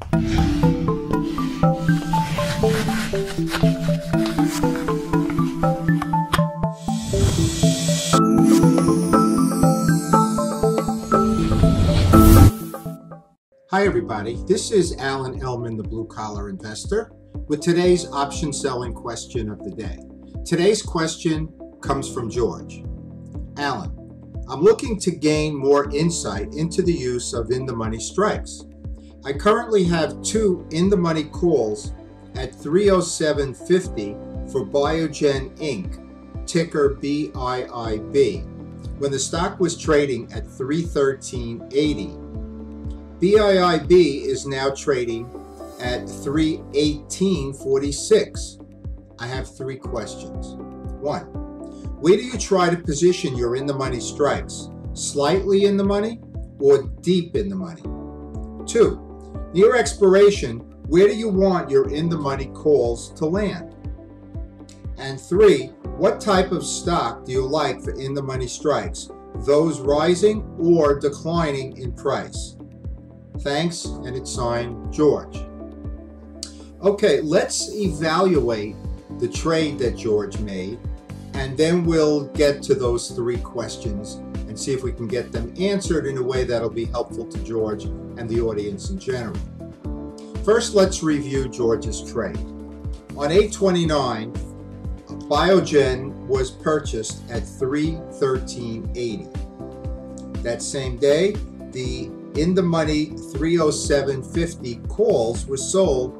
Hi everybody, this is Alan Ellman, the Blue Collar Investor, with today's option selling question of the day. Today's question comes from George. Alan, I'm looking to gain more insight into the use of in-the-money strikes. I currently have 2 in-the-money calls at 307.50 for Biogen Inc, ticker BIIB, when the stock was trading at 313.80. BIIB is now trading at 318.46. I have 3 questions. 1. Where do you try to position your in-the-money strikes? Slightly in the money or deep in the money? 2. Near expiration, where do you want your in-the-money calls to land? And 3. What type of stock do you like for in-the-money strikes? Those rising or declining in price? Thanks, and it's signed George. Okay, let's evaluate the trade that George made, and then we'll get to those 3 questions and see if we can get them answered in a way that'll be helpful to George and the audience in general. First, let's review George's trade. On 8/29, Biogen was purchased at 313.80. That same day, the in-the-money 307.50 calls were sold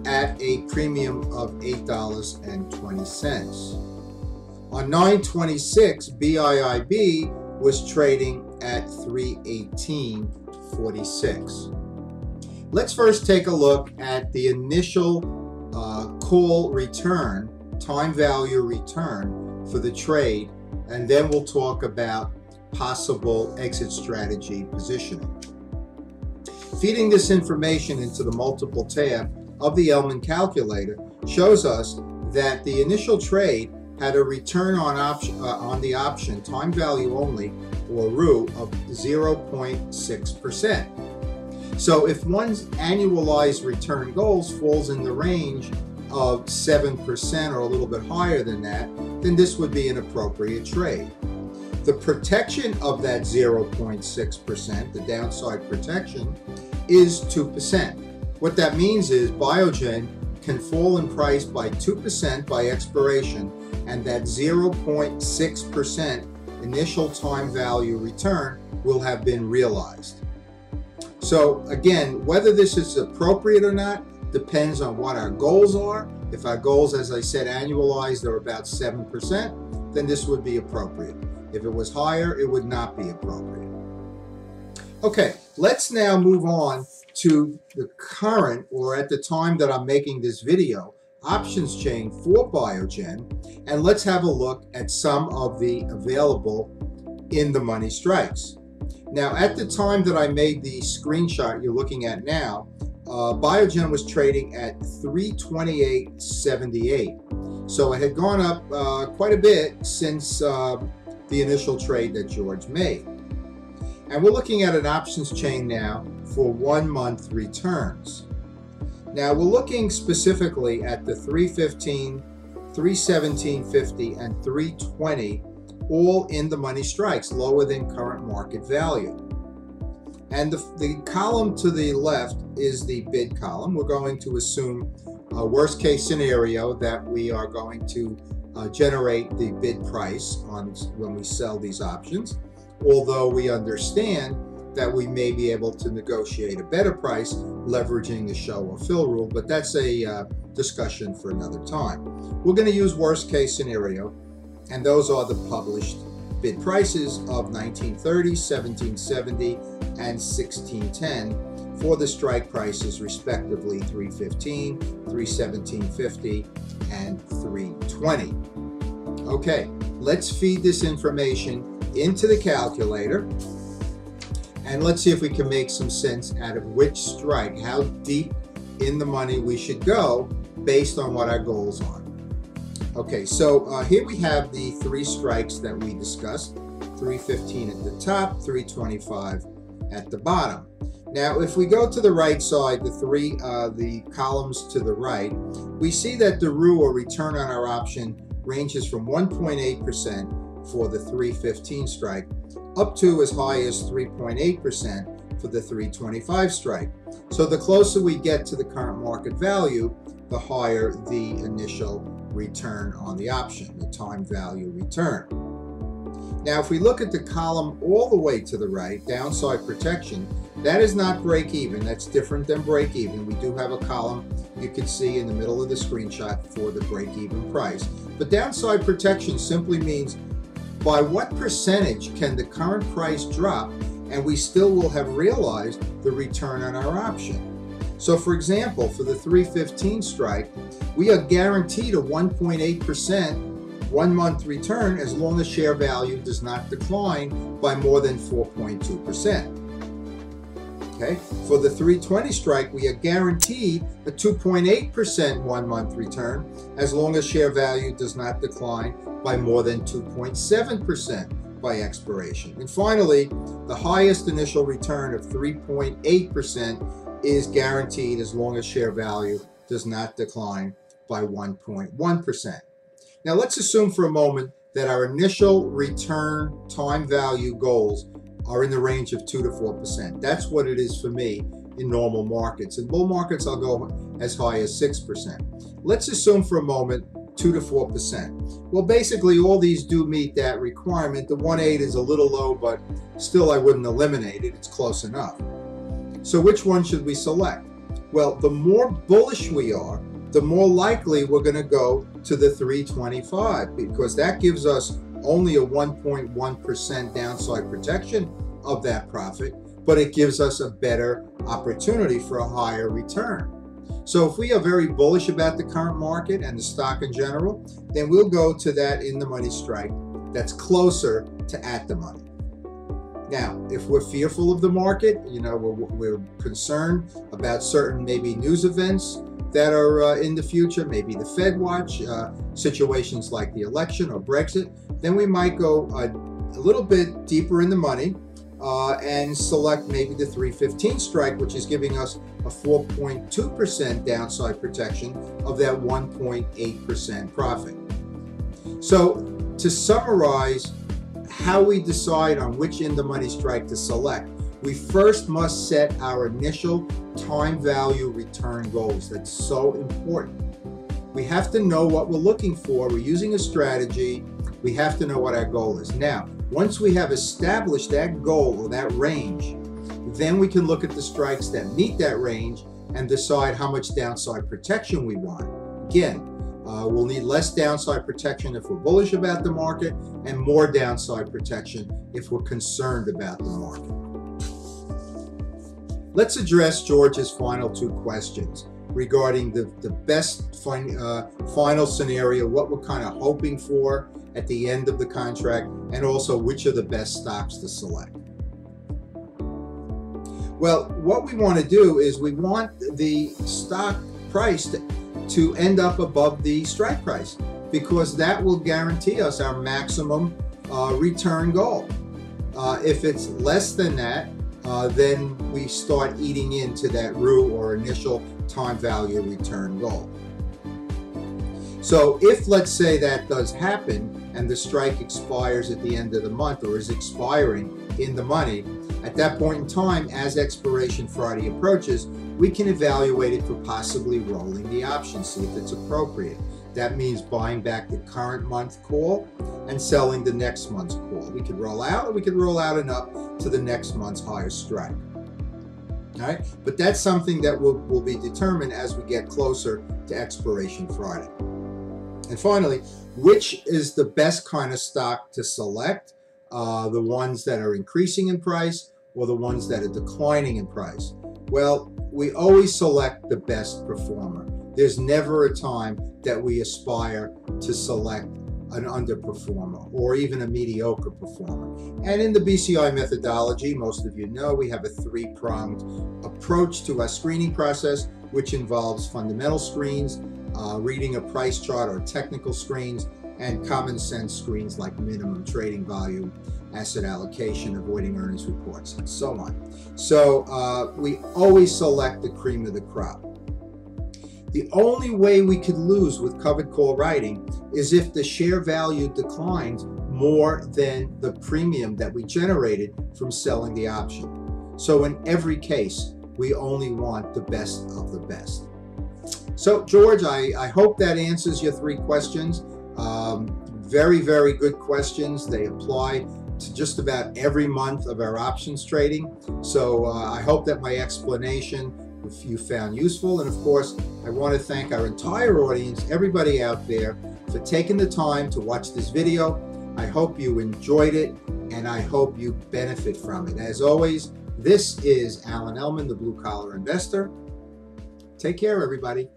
at a premium of $8.20. On 9/26, BIIB was trading at 318.46. Let's first take a look at the initial call return, time value return for the trade, and then we'll talk about possible exit strategy positioning. Feeding this information into the multiple tab of the Ellman Calculator shows us that the initial trade had a return on the option, time value only, or ROO, of 0.6%. So if one's annualized return goals falls in the range of 7% or a little bit higher than that, then this would be an appropriate trade. The protection of that 0.6%, the downside protection, is 2%. What that means is Biogen can fall in price by 2% by expiration, and that 0.6% initial time value return will have been realized. So again, whether this is appropriate or not depends on what our goals are. If our goals, as I said, annualized are about 7%, then this would be appropriate. If it was higher, it would not be appropriate. Okay, let's now move on to the current, or at the time that I'm making this video, options chain for Biogen, and let's have a look at some of the available in-the-money strikes. Now, at the time that I made the screenshot you're looking at now, Biogen was trading at 328.78. So it had gone up quite a bit since the initial trade that George made. And we're looking at an options chain now for 1-month returns. Now we're looking specifically at the 315, 317.50, and 320, all in the money strikes, lower than current market value. And the column to the left is the bid column. We're going to assume a worst case scenario that we are going to generate the bid price when we sell these options, although we understand that we may be able to negotiate a better price leveraging the show or fill rule, but that's a discussion for another time. We're going to use worst case scenario, and those are the published bid prices of 1930, 1770, and 1610 for the strike prices respectively 315, 317.50, and 320. Okay, let's feed this information into the calculator, and let's see if we can make some sense out of which strike, how deep in the money we should go based on what our goals are. Okay, so here we have the 3 strikes that we discussed, 315 at the top, 325 at the bottom. Now, if we go to the right side, the columns to the right, we see that the ROE, or return on our option, ranges from 1.8% for the 315 strike up to as high as 3.8% for the 325 strike. So the closer we get to the current market value, the higher the initial return on the option, the time value return. Now, if we look at the column all the way to the right, downside protection, that is not break even. That's different than break even. We do have a column you can see in the middle of the screenshot for the break even price. But downside protection simply means by what percentage can the current price drop and we still will have realized the return on our option. So for example, for the 315 strike, we are guaranteed a 1.8% 1 month return as long as share value does not decline by more than 4.2%. Okay, for the 320 strike, we are guaranteed a 2.8% 1 month return as long as share value does not decline by more than 2.7% by expiration. And finally, the highest initial return of 3.8% is guaranteed as long as share value does not decline by 1.1%. Now let's assume for a moment that our initial return time value goals are in the range of 2 to 4%. That's what it is for me in normal markets. In bull markets, I'll go as high as 6%. Let's assume for a moment 2 to 4%. Well, basically all these do meet that requirement. The 1.8 is a little low, but still I wouldn't eliminate it. It's close enough. So which one should we select? Well, the more bullish we are, the more likely we're going to go to the 325 because that gives us only a 1.1% downside protection of that profit, but it gives us a better opportunity for a higher return. So if we are very bullish about the current market and the stock in general, then we'll go to that in the money strike that's closer to at the money. Now, if we're fearful of the market, we're concerned about certain maybe news events that are in the future, maybe the Fed watch, situations like the election or Brexit, then we might go a little bit deeper in the money and select maybe the 315 strike, which is giving us a 4.2% downside protection of that 1.8% profit. So to summarize how we decide on which in the money strike to select, we first must set our initial time value return goals. That's so important. We have to know what we're looking for. We're using a strategy. We have to know what our goal is. Now, once we have established that goal or that range, then we can look at the strikes that meet that range and decide how much downside protection we want. Again, we'll need less downside protection if we're bullish about the market and more downside protection if we're concerned about the market. Let's address George's final two questions regarding the best final scenario, what we're kind of hoping for at the end of the contract, and also which are the best stocks to select. Well, what we want to do is we want the stock price to end up above the strike price because that will guarantee us our maximum return goal. If it's less than that, then we start eating into that ROE or initial time value return goal. So if, let's say, that does happen and the strike expires at the end of the month or is expiring in the money, at that point in time, as expiration Friday approaches, we can evaluate it for possibly rolling the option, see if it's appropriate. That means buying back the current month call and selling the next month's call. We could roll out, or we could roll out and up to the next month's higher strike. All right, but that's something that will be determined as we get closer to expiration Friday. And finally, which is the best kind of stock to select? The ones that are increasing in price or the ones that are declining in price? Well, we always select the best performer. There's never a time that we aspire to select an underperformer or even a mediocre performer. And in the BCI methodology, most of you know, we have a three-pronged approach to our screening process, which involves fundamental screens, reading a price chart or technical screens, and common sense screens like minimum trading volume, asset allocation, avoiding earnings reports, and so on. So we always select the cream of the crop. The only way we could lose with covered call writing is if the share value declines more than the premium that we generated from selling the option. So in every case, we only want the best of the best. So George, I hope that answers your 3 questions. Very, very good questions. They apply to just about every month of our options trading. So I hope that my explanation you found useful. And of course, I want to thank our entire audience, everybody out there, for taking the time to watch this video. I hope you enjoyed it, and I hope you benefit from it. As always, this is Alan Ellman, the Blue Collar Investor. Take care, everybody.